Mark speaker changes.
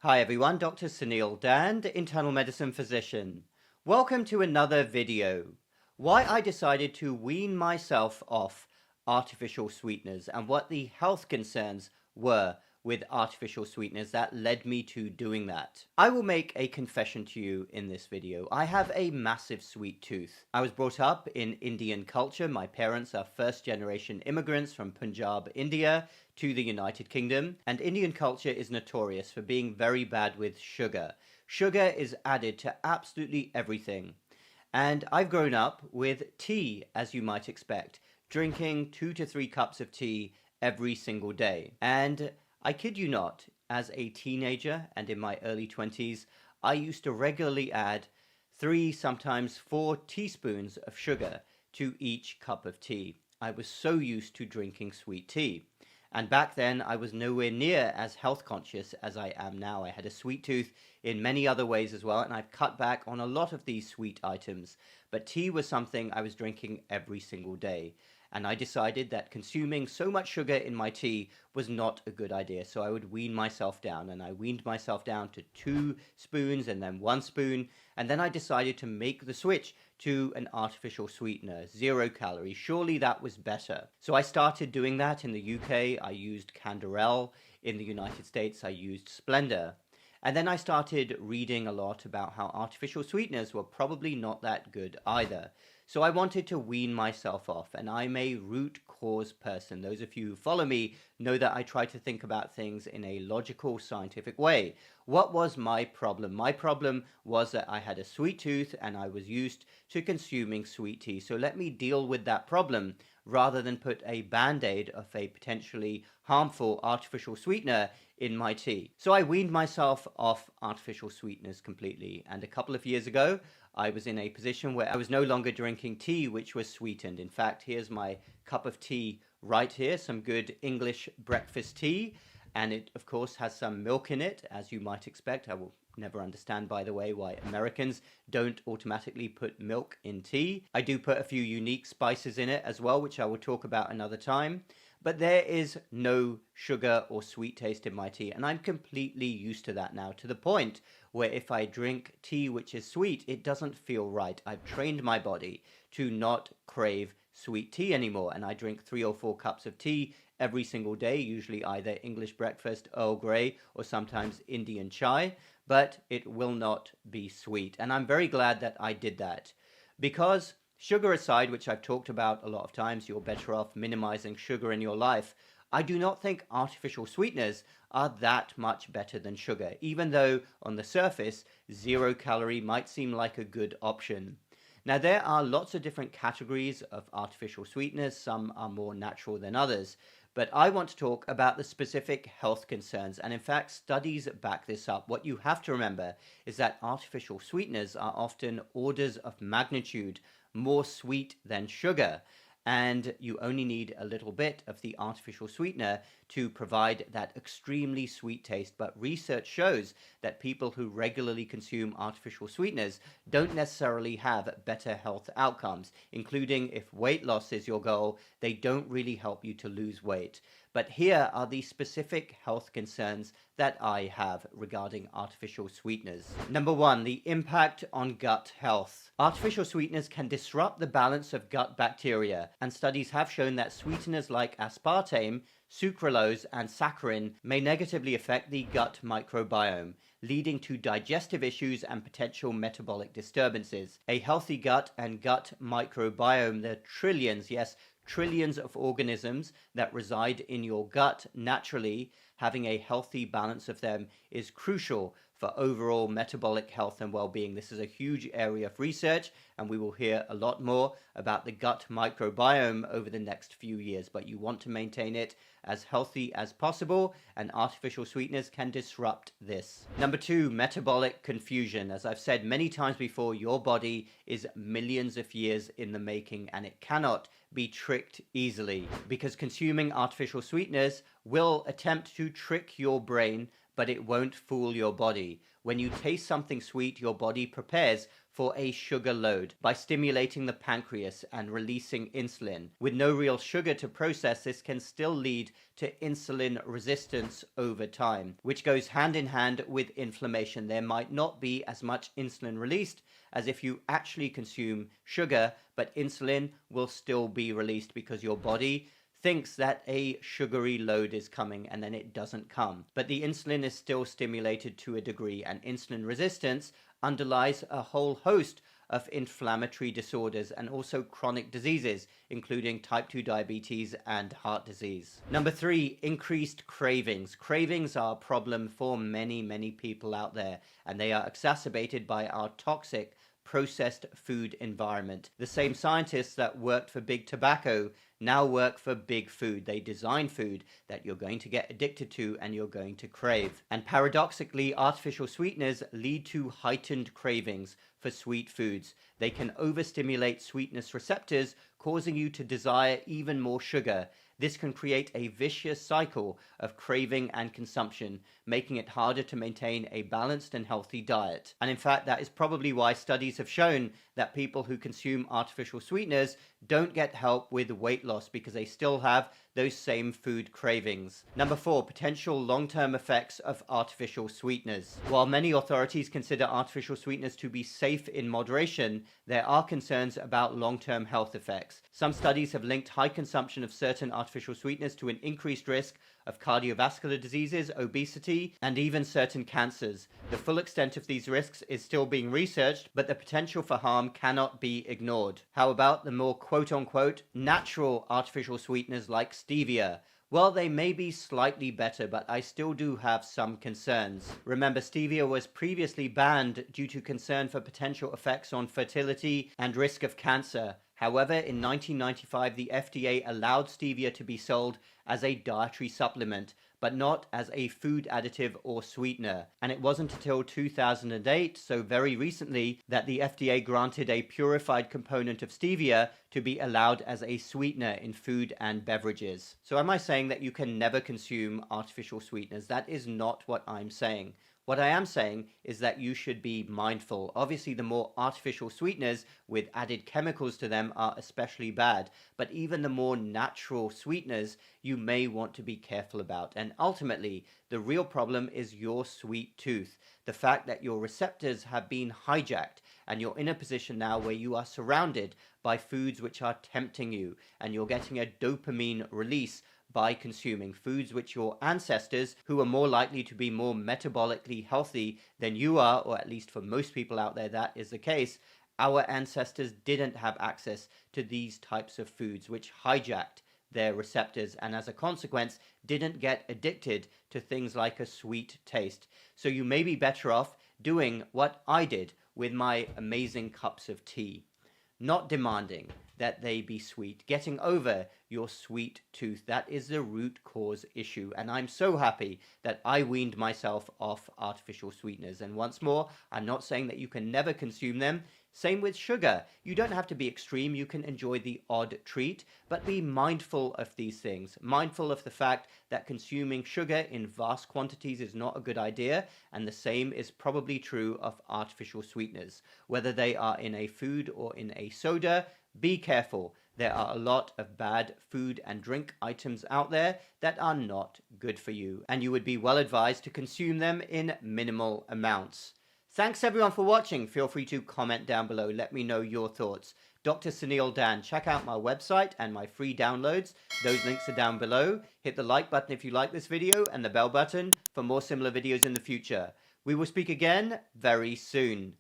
Speaker 1: Hi everyone, Dr. Suneel Dhand, internal medicine physician. Welcome to another video. Why I decided to wean myself off artificial sweeteners and what the health concerns were with artificial sweeteners that led me to doing that. I will make a confession to you in this video. I have a massive sweet tooth. I was brought up in Indian culture. My parents are first generation immigrants from Punjab, India, to the United Kingdom, and Indian culture is notorious for being very bad with sugar. Sugar is added to absolutely everything. And I've grown up with tea, as you might expect, drinking 2 to 3 cups of tea every single day. And I kid you not, as a teenager and in my early 20s, I used to regularly add 3, sometimes 4 teaspoons of sugar to each cup of tea. I was so used to drinking sweet tea. And back then, I was nowhere near as health conscious as I am now. I had a sweet tooth in many other ways as well, and I've cut back on a lot of these sweet items. But tea was something I was drinking every single day. And I decided that consuming so much sugar in my tea was not a good idea. So I would wean myself down, and I weaned myself down to 2 spoons and then 1 spoon. And then I decided to make the switch to an artificial sweetener, 0 calorie. Surely that was better. So I started doing that in the UK. I used Canderel. In the United States, I used Splendor. And then I started reading a lot about how artificial sweeteners were probably not that good either. So I wanted to wean myself off, and I'm a root cause person. Those of you who follow me know that I try to think about things in a logical, scientific way. What was my problem? My problem was that I had a sweet tooth and I was used to consuming sweet tea. So let me deal with that problem rather than put a band-aid of a potentially harmful artificial sweetener in my tea. So I weaned myself off artificial sweeteners completely, and a couple of years ago I was in a position where I was no longer drinking tea which was sweetened. In fact, here's my cup of tea right here, some good English breakfast tea, and it of course has some milk in it, as you might expect. I will never understand, by the way, why Americans don't automatically put milk in tea. I do put a few unique spices in it as well, which I will talk about another time. But there is no sugar or sweet taste in my tea, and I'm completely used to that now, to the point where if I drink tea which is sweet, it doesn't feel right. I've trained my body to not crave sweet tea anymore, and I drink 3 or 4 cups of tea every single day, usually either English breakfast, Earl Grey, or sometimes Indian chai, but it will not be sweet. And I'm very glad that I did that, because sugar aside, which I've talked about a lot of times, you're better off minimizing sugar in your life. I do not think artificial sweeteners are that much better than sugar, even though on the surface, 0 calorie might seem like a good option. Now, there are lots of different categories of artificial sweeteners. Some are more natural than others. But I want to talk about the specific health concerns, and in fact, studies back this up. What you have to remember is that artificial sweeteners are often orders of magnitude more sweet than sugar, and you only need a little bit of the artificial sweetener to provide that extremely sweet taste. But research shows that people who regularly consume artificial sweeteners don't necessarily have better health outcomes, including if weight loss is your goal, they don't really help you to lose weight. But here are the specific health concerns that I have regarding artificial sweeteners. Number 1, the impact on gut health. Artificial sweeteners can disrupt the balance of gut bacteria, and studies have shown that sweeteners like aspartame, sucralose, and saccharin may negatively affect the gut microbiome, leading to digestive issues and potential metabolic disturbances. A healthy gut and gut microbiome, the trillions, yes, trillions of organisms that reside in your gut naturally, having a healthy balance of them is crucial for overall metabolic health and well-being. This is a huge area of research, and we will hear a lot more about the gut microbiome over the next few years, but you want to maintain it as healthy as possible, and artificial sweeteners can disrupt this. Number 2, metabolic confusion. As I've said many times before, your body is millions of years in the making, and it cannot be tricked easily, because consuming artificial sweeteners will attempt to trick your brain but it won't fool your body. When you taste something sweet, your body prepares for a sugar load by stimulating the pancreas and releasing insulin. With no real sugar to process, this can still lead to insulin resistance over time, which goes hand in hand with inflammation. There might not be as much insulin released as if you actually consume sugar, but insulin will still be released because your body thinks that a sugary load is coming and then it doesn't come. But the insulin is still stimulated to a degree, and insulin resistance underlies a whole host of inflammatory disorders and also chronic diseases, including type 2 diabetes and heart disease. Number 3, increased cravings. Cravings are a problem for many people out there, and they are exacerbated by our toxic processed food environment. The same scientists that worked for big tobacco now work for big food. They design food that you're going to get addicted to and you're going to crave. And paradoxically, artificial sweeteners lead to heightened cravings for sweet foods. They can overstimulate sweetness receptors, causing you to desire even more sugar. This can create a vicious cycle of craving and consumption, making it harder to maintain a balanced and healthy diet. And in fact, that is probably why studies have shown that people who consume artificial sweeteners don't get help with weight loss, because they still have those same food cravings. Number 4, potential long-term effects of artificial sweeteners. While many authorities consider artificial sweeteners to be safe in moderation, there are concerns about long-term health effects. Some studies have linked high consumption of certain artificial sweeteners to an increased risk of cardiovascular diseases, obesity, and even certain cancers. The full extent of these risks is still being researched, but the potential for harm cannot be ignored. How about the more quote-unquote natural artificial sweeteners like stevia? Well, they may be slightly better, but I still do have some concerns. Remember, stevia was previously banned due to concern for potential effects on fertility and risk of cancer. However, in 1995, the FDA allowed stevia to be sold as a dietary supplement, but not as a food additive or sweetener. And it wasn't until 2008, so very recently, that the FDA granted a purified component of stevia to be allowed as a sweetener in food and beverages. So am I saying that you can never consume artificial sweeteners? That is not what I'm saying. What I am saying is that you should be mindful. Obviously, the more artificial sweeteners with added chemicals to them are especially bad, but even the more natural sweeteners you may want to be careful about. And ultimately, the real problem is your sweet tooth. The fact that your receptors have been hijacked and you're in a position now where you are surrounded by foods which are tempting you, and you're getting a dopamine release by consuming foods which your ancestors, who are more likely to be more metabolically healthy than you are, or at least for most people out there that is the case, our ancestors didn't have access to these types of foods which hijacked their receptors, and as a consequence didn't get addicted to things like a sweet taste. So you may be better off doing what I did with my amazing cups of tea. Not demanding that they be sweet, getting over your sweet tooth. That is the root cause issue. And I'm so happy that I weaned myself off artificial sweeteners. And once more, I'm not saying that you can never consume them. Same with sugar. You don't have to be extreme. You can enjoy the odd treat, but be mindful of these things. Mindful of the fact that consuming sugar in vast quantities is not a good idea, and the same is probably true of artificial sweeteners. Whether they are in a food or in a soda, be careful. There are a lot of bad food and drink items out there that are not good for you, and you would be well advised to consume them in minimal amounts. Thanks everyone for watching. Feel free to comment down below. Let me know your thoughts. Dr. Suneel Dhand. Check out my website and my free downloads. Those links are down below. Hit the like button if you like this video and the bell button for more similar videos in the future. We will speak again very soon.